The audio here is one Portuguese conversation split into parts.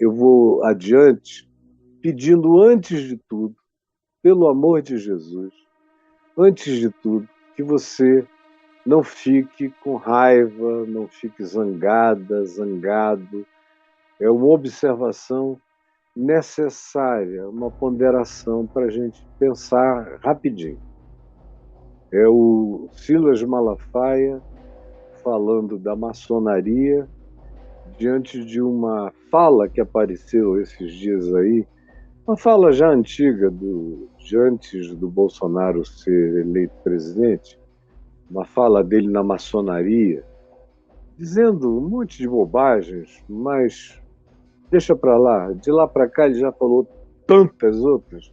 eu vou adiante pedindo, antes de tudo, pelo amor de Jesus, antes de tudo, que você não fique com raiva, não fique zangada, zangado. É uma observação necessária, uma ponderação para a gente pensar rapidinho. É o Silas Malafaia falando da maçonaria diante de uma fala que apareceu esses dias aí, uma fala já antiga, de antes do Bolsonaro ser eleito presidente, uma fala dele na maçonaria, dizendo um monte de bobagens, mas deixa para lá. De lá para cá ele já falou tantas outras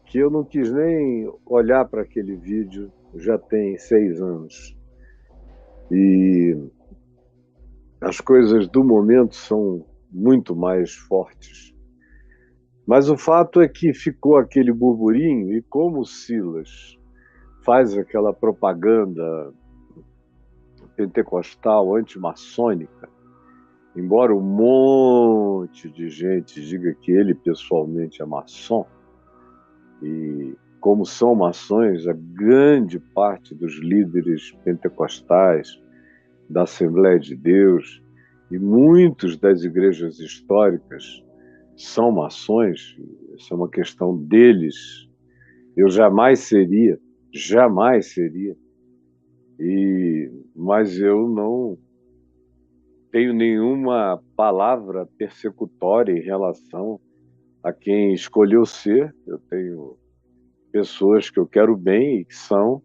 que eu não quis nem olhar para aquele vídeo, já tem 6 anos. E as coisas do momento são muito mais fortes. Mas o fato é que ficou aquele burburinho, e como o Silas faz aquela propaganda pentecostal, antimaçônica, embora um monte de gente diga que ele pessoalmente é maçom, e como são maçons, a grande parte dos líderes pentecostais, da Assembleia de Deus e muitos das igrejas históricas são maçons, isso é uma questão deles. Eu jamais seria, mas eu não tenho nenhuma palavra persecutória em relação a quem escolheu ser. Eu tenho pessoas que eu quero bem e que são.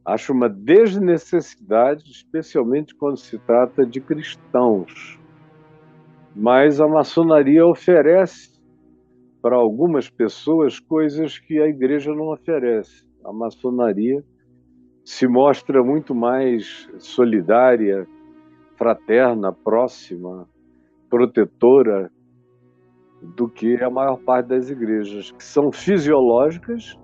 Acho uma desnecessidade, especialmente quando se trata de cristãos. Mas a maçonaria oferece para algumas pessoas coisas que a igreja não oferece. A maçonaria se mostra muito mais solidária, fraterna, próxima, protetora do que a maior parte das igrejas, que são fisiológicas,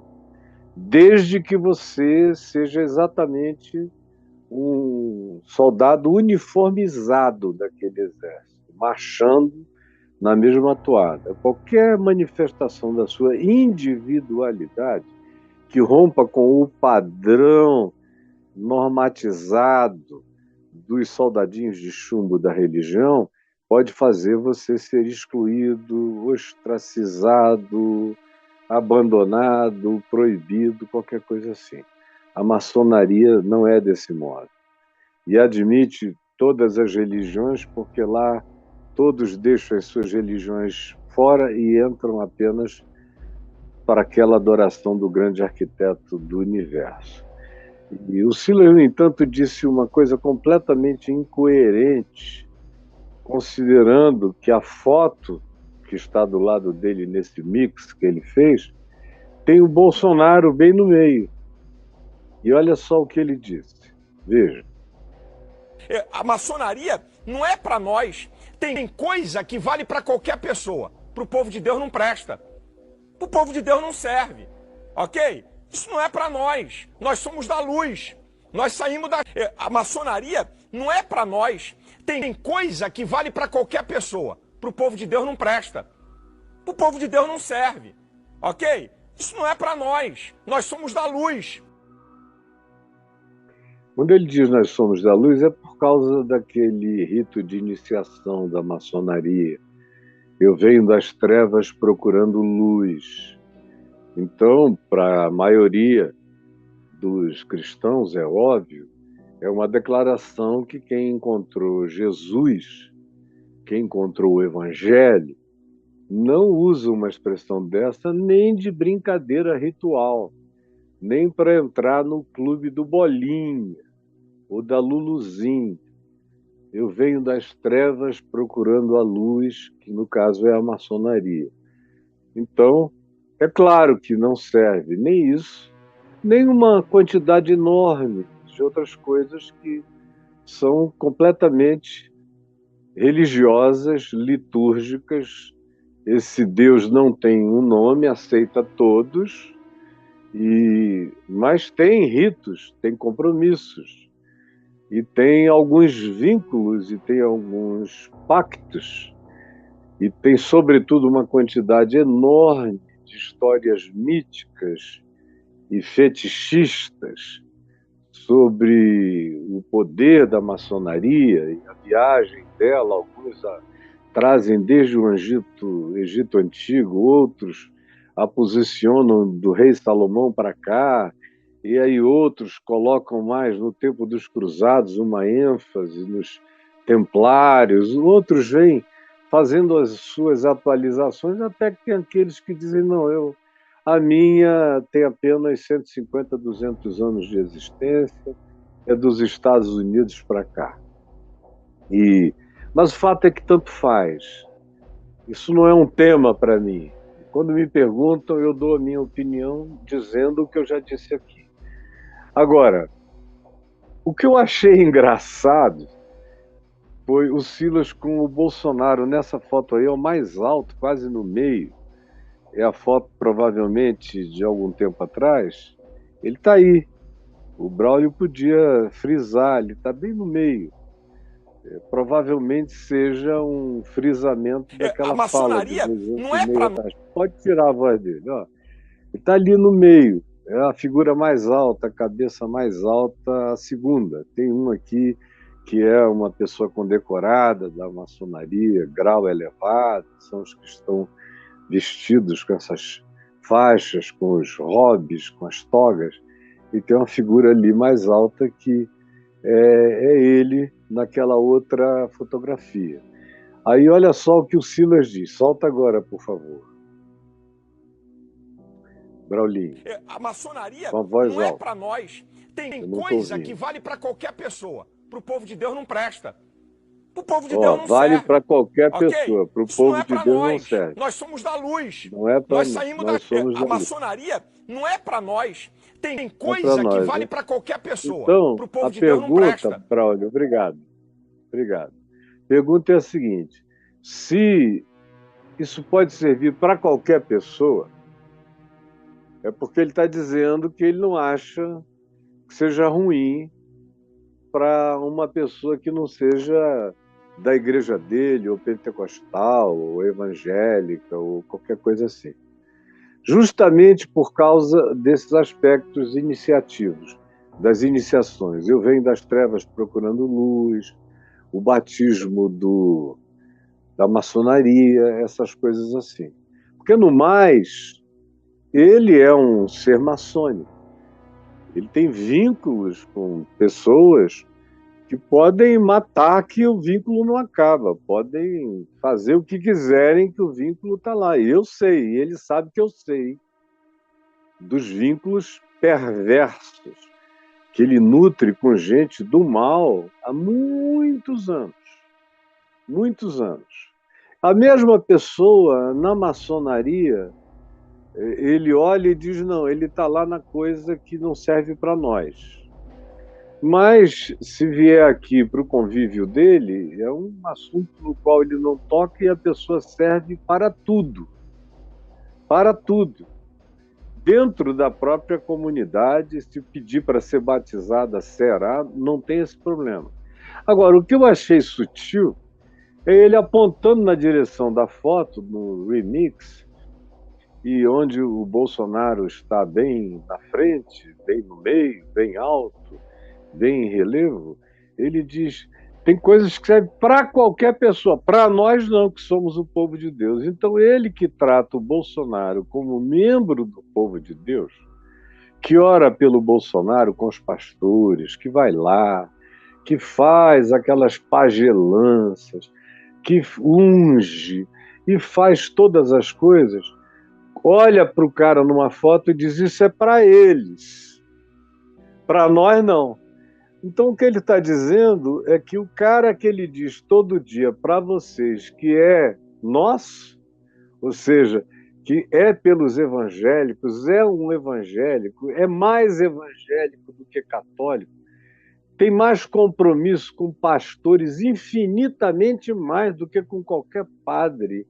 desde que você seja exatamente um soldado uniformizado daquele exército, marchando na mesma toada. Qualquer manifestação da sua individualidade que rompa com o padrão normatizado dos soldadinhos de chumbo da religião pode fazer você ser excluído, ostracizado, abandonado, proibido, qualquer coisa assim. A maçonaria não é desse modo. E admite todas as religiões, porque lá todos deixam as suas religiões fora e entram apenas para aquela adoração do grande arquiteto do universo. E o Silas, no entanto, disse uma coisa completamente incoerente, considerando que a foto que está do lado dele nesse mix que ele fez tem o Bolsonaro bem no meio. E olha só o que ele disse. Veja. A maçonaria não é para nós. Tem coisa que vale para qualquer pessoa. Para o povo de Deus não presta. Para o povo de Deus não serve. Ok? Isso não é para nós. Nós somos da luz. Nós saímos da... A maçonaria não é para nós. Tem coisa que vale para qualquer pessoa. Para o povo de Deus não presta. Para o povo de Deus não serve. Ok? Isso não é para nós. Nós somos da luz. Quando ele diz nós somos da luz, é por causa daquele rito de iniciação da maçonaria. Eu venho das trevas procurando luz. Então, para a maioria dos cristãos, é óbvio, é uma declaração que quem encontrou Jesus, quem encontrou o Evangelho, não usa uma expressão dessa nem de brincadeira ritual, nem para entrar no clube do Bolinha ou da Luluzinha. Eu venho das trevas procurando a luz, que no caso é a maçonaria. Então, é claro que não serve nem isso, nem uma quantidade enorme de outras coisas que são completamente religiosas, litúrgicas. Esse Deus não tem um nome, aceita todos, mas tem ritos, tem compromissos, e tem alguns vínculos e tem alguns pactos e tem, sobretudo, uma quantidade enorme de histórias míticas e fetichistas sobre o poder da maçonaria e a viagem dela. Alguns trazem desde o Egito Antigo, outros a posicionam do rei Salomão para cá, e aí outros colocam mais no tempo dos cruzados uma ênfase nos templários, outros vêm fazendo as suas atualizações, até que tem aqueles que dizem, não, a minha tem apenas 150, 200 anos de existência, é dos Estados Unidos para cá. Mas o fato é que tanto faz. Isso não é um tema para mim. Quando me perguntam, eu dou a minha opinião dizendo o que eu já disse aqui. Agora, o que eu achei engraçado foi o Silas com o Bolsonaro. Nessa foto aí, é o mais alto, quase no meio. É a foto, provavelmente, de algum tempo atrás. Ele está aí. O Braulio podia frisar, ele está bem no meio. Provavelmente seja um frisamento daquela A maçonaria fala de não é para... Pode tirar a voz dele. Ó. Ele está ali no meio. É a figura mais alta, a cabeça mais alta, a segunda. Tem um aqui que é uma pessoa condecorada da maçonaria, grau elevado, são os que estão vestidos com essas faixas, com os hobbies, com as togas, e tem uma figura ali mais alta que é ele naquela outra fotografia. Aí olha só o que o Silas diz. Solta agora, por favor. Braulinho. A maçonaria não é para nós. Tem coisa que vale para qualquer pessoa. Para o povo de Deus não presta. Para o povo de Deus não vale serve. Para qualquer pessoa. Para o povo de Deus nós. Não serve. Nós somos da luz. Não é para nós saímos nós da... A maçonaria não é para nós. Tem coisa que vale para qualquer pessoa. Então, para o povo a de Deus não presta. Braulio, obrigado. A pergunta é a seguinte: se isso pode servir para qualquer pessoa, é porque ele está dizendo que ele não acha que seja ruim para uma pessoa que não seja da igreja dele, ou pentecostal, ou evangélica, ou qualquer coisa assim. Justamente por causa desses aspectos iniciativos, das iniciações. Eu venho das trevas procurando luz, o batismo da maçonaria, essas coisas assim. Porque, no mais, ele é um ser maçônico. Ele tem vínculos com pessoas que podem matar que o vínculo não acaba, podem fazer o que quiserem que o vínculo está lá. E eu sei, ele sabe que eu sei dos vínculos perversos que ele nutre com gente do mal há muitos anos. Muitos anos. A mesma pessoa, na maçonaria, ele olha e diz, não, ele está lá na coisa que não serve para nós. Mas, se vier aqui para o convívio dele, é um assunto no qual ele não toca e a pessoa serve para tudo. Para tudo. Dentro da própria comunidade, se pedir para ser batizada, será, não tem esse problema. Agora, o que eu achei sutil é ele apontando na direção da foto, no remix, e onde o Bolsonaro está bem na frente, bem no meio, bem alto, bem em relevo, ele diz, tem coisas que servem para qualquer pessoa, para nós não, que somos o povo de Deus. Então ele que trata o Bolsonaro como membro do povo de Deus, que ora pelo Bolsonaro com os pastores, que vai lá, que faz aquelas pagelanças, que unge e faz todas as coisas, olha para o cara numa foto e diz, isso é para eles, para nós não. Então, o que ele está dizendo é que o cara que ele diz todo dia para vocês que é nosso, ou seja, que é pelos evangélicos, é um evangélico, é mais evangélico do que católico, tem mais compromisso com pastores, infinitamente mais do que com qualquer padre,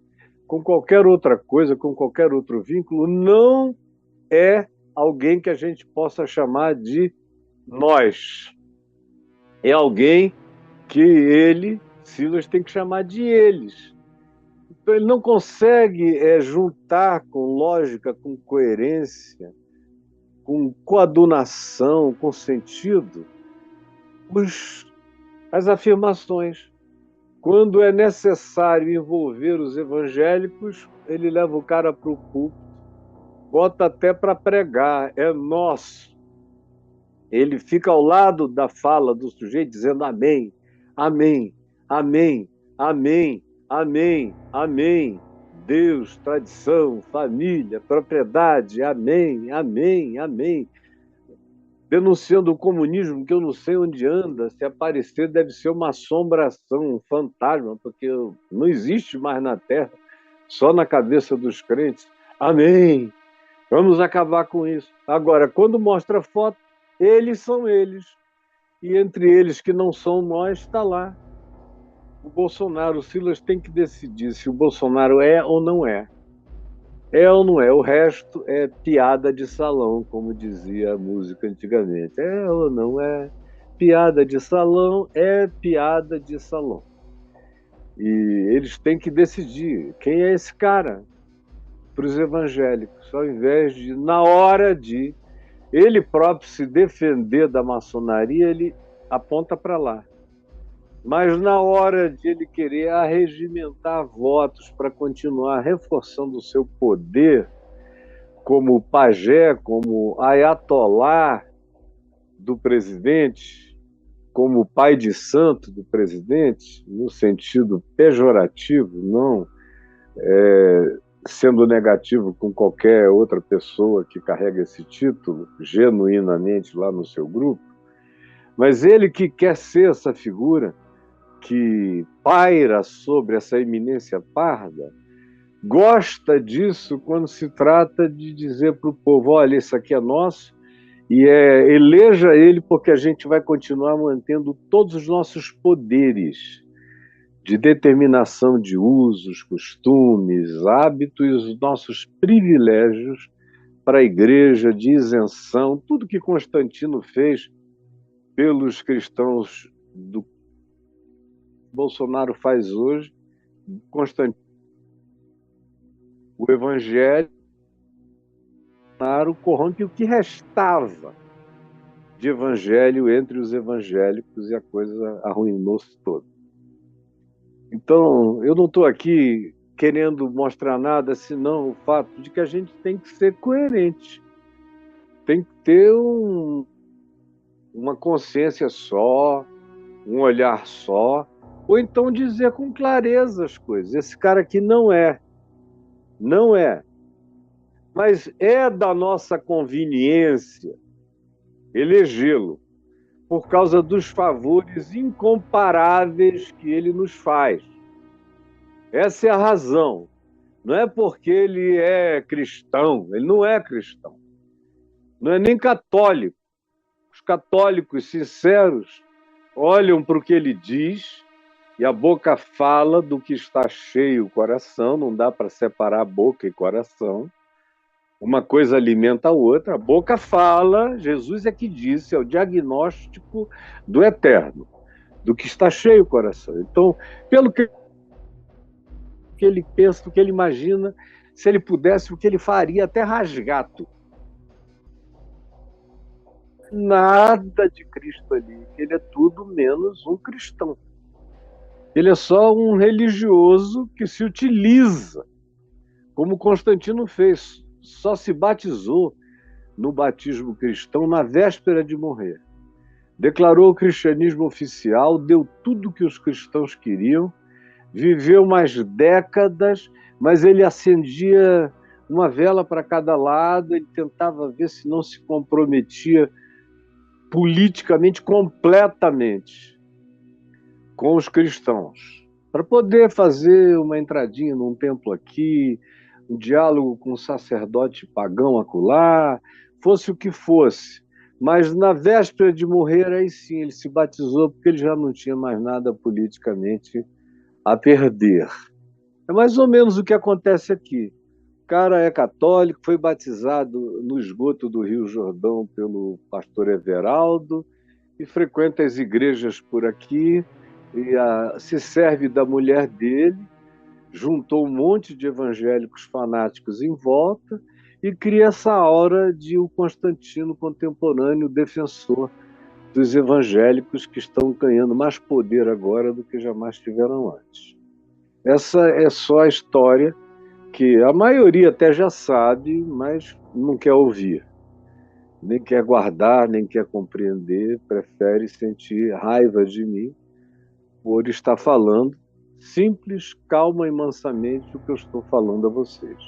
com qualquer outra coisa, com qualquer outro vínculo, não é alguém que a gente possa chamar de nós. É alguém que ele, Silas, tem que chamar de eles. Então, ele não consegue juntar com lógica, com coerência, com coadunação, com sentido, as afirmações. Quando é necessário envolver os evangélicos, ele leva o cara para o púlpito, bota até para pregar, é nosso. Ele fica ao lado da fala do sujeito dizendo amém, amém, amém, amém, amém, amém. Deus, tradição, família, propriedade, amém, amém, amém. Denunciando o comunismo, que eu não sei onde anda, se aparecer deve ser uma assombração, um fantasma, porque não existe mais na Terra, só na cabeça dos crentes. Amém! Vamos acabar com isso. Agora, quando mostra foto, eles são eles. E entre eles que não são nós, está lá o Bolsonaro. O Silas tem que decidir se o Bolsonaro é ou não é. É ou não é? O resto é piada de salão, como dizia a música antigamente. É ou não é? Piada de salão é piada de salão. E eles têm que decidir quem é esse cara para os evangélicos, ao invés de, na hora de ele próprio se defender da maçonaria, ele aponta para lá. Mas na hora de ele querer arregimentar votos para continuar reforçando o seu poder, como pajé, como ayatolá do presidente, como pai de santo do presidente, no sentido pejorativo, não sendo negativo com qualquer outra pessoa que carrega esse título, genuinamente lá no seu grupo, mas ele que quer ser essa figura que paira sobre essa eminência parda, gosta disso quando se trata de dizer para o povo, olha, isso aqui é nosso, e eleja ele porque a gente vai continuar mantendo todos os nossos poderes de determinação de usos, costumes, hábitos e os nossos privilégios para a igreja, de isenção, tudo que Constantino fez pelos cristãos do Bolsonaro faz hoje, Constantino, o evangelho corrompe o que restava de evangelho entre os evangélicos e a coisa arruinou-se toda. Então, eu não estou aqui querendo mostrar nada, senão o fato de que a gente tem que ser coerente. Tem que ter uma consciência só, um olhar só, ou então dizer com clareza as coisas. Esse cara aqui não é. Não é. Mas é da nossa conveniência elegê-lo por causa dos favores incomparáveis que ele nos faz. Essa é a razão. Não é porque ele é cristão, ele não é cristão. Não é nem católico. Os católicos sinceros olham para o que ele diz e a boca fala do que está cheio o coração, não dá para separar boca e coração. Uma coisa alimenta a outra, a boca fala, Jesus é que disse, é o diagnóstico do eterno, do que está cheio o coração. Então, pelo que ele pensa, o que ele imagina, se ele pudesse, o que ele faria, até rasgato. Nada de Cristo ali, ele é tudo menos um cristão. Ele é só um religioso que se utiliza, como Constantino fez, só se batizou no batismo cristão na véspera de morrer. Declarou o cristianismo oficial, deu tudo o que os cristãos queriam, viveu mais décadas, mas ele acendia uma vela para cada lado, ele tentava ver se não se comprometia politicamente completamente com os cristãos, para poder fazer uma entradinha num templo aqui, um diálogo com um sacerdote pagão acolá, fosse o que fosse. Mas na véspera de morrer, aí sim, ele se batizou porque ele já não tinha mais nada politicamente a perder. É mais ou menos o que acontece aqui. O cara é católico, foi batizado no esgoto do Rio Jordão pelo pastor Everaldo e frequenta as igrejas por aqui e se serve da mulher dele, juntou um monte de evangélicos fanáticos em volta e cria essa aura de o Constantino contemporâneo defensor dos evangélicos, que estão ganhando mais poder agora do que jamais tiveram antes. Essa é só a história que a maioria até já sabe, mas não quer ouvir, nem quer guardar, nem quer compreender, prefere sentir raiva de mim por estar falando simples, calma e mansamente o que eu estou falando a vocês.